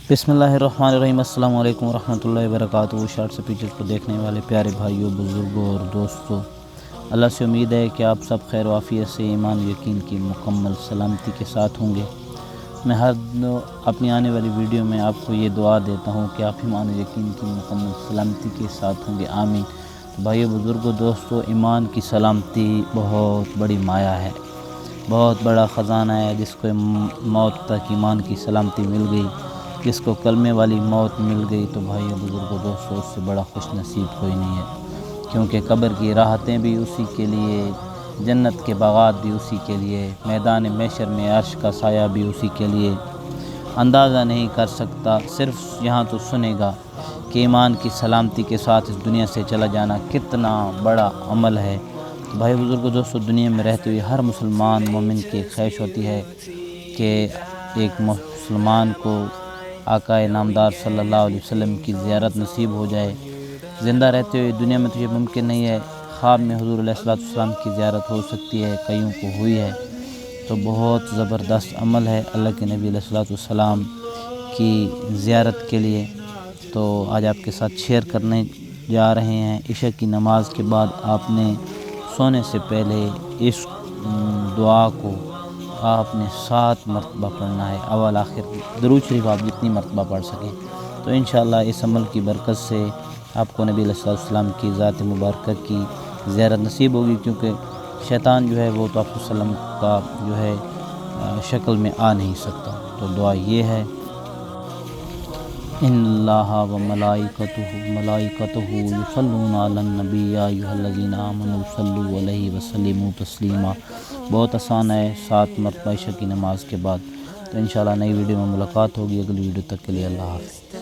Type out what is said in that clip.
بسم اللہ الرحمن الرحیم۔ السلام علیکم ورحمۃ اللہ وبرکاتہ۔ شارٹس پیچز کو دیکھنے والے پیارے بھائیوں، بزرگوں اور دوستوں، اللہ سے امید ہے کہ آپ سب خیر و عافیت سے، ایمان و یقین کی مکمل سلامتی کے ساتھ ہوں گے۔ میں اپنی آنے والی ویڈیو میں آپ کو یہ دعا دیتا ہوں کہ آپ ایمان و یقین کی مکمل سلامتی کے ساتھ ہوں گے، آمین۔ بھائیوں، بزرگوں، دوستوں، ایمان کی سلامتی بہت بڑی مایہ ہے، بہت بڑا خزانہ ہے۔ جس کو موت تک ایمان کی سلامتی مل گئی، جس کو کلمے والی موت مل گئی، تو بھائیوں، بزرگوں، دوستوں، اس سے بڑا خوش نصیب کوئی نہیں ہے، کیونکہ قبر کی راحتیں بھی اسی کے لیے، جنت کے باغات بھی اسی کے لیے، میدان محشر میں عرش کا سایہ بھی اسی کے لیے۔ اندازہ نہیں کر سکتا، صرف یہاں تو سنے گا کہ ایمان کی سلامتی کے ساتھ اس دنیا سے چلا جانا کتنا بڑا عمل ہے۔ تو بھائی، بزرگوں، دوستوں، دنیا میں رہتے ہوئے ہر مسلمان مومن کی خواہش ہوتی ہے کہ ایک مسلمان کو آقا نامدار صلی اللہ علیہ وسلم کی زیارت نصیب ہو جائے۔ زندہ رہتے ہوئے دنیا میں تو یہ ممکن نہیں ہے، خواب میں حضور علیہ السلام کی زیارت ہو سکتی ہے، کئیوں کو ہوئی ہے، تو بہت زبردست عمل ہے اللہ کے نبی علیہ السلام کی زیارت کے لیے۔ تو آج آپ کے ساتھ شیئر کرنے جا رہے ہیں۔ عشاء کی نماز کے بعد آپ نے سونے سے پہلے اس دعا کو آپ نے 7 مرتبہ پڑھنا ہے، اول آخر درود شریف آپ جتنی مرتبہ پڑھ سکیں۔ تو انشاءاللہ اس عمل کی برکت سے آپ کو نبی علیہ السلام کی ذات مبارکہ کی زیارت نصیب ہوگی، کیونکہ شیطان جو ہے وہ تو آپ صلی اللہ علیہ وسلم کا جو ہے شکل میں آ نہیں سکتا۔ تو دعا یہ ہے، ان اللہ و ملائکتہ یصلون علی النبی یا ایھا الذین آمنوا صلوا علیہ وسلموا تسلیما۔ بہت آسان ہے، 7 مرتبہ عشاء کی نماز کے بعد۔ تو انشاءاللہ نئی ویڈیو میں ملاقات ہوگی۔ اگلی ویڈیو تک کے لیے اللہ حافظ۔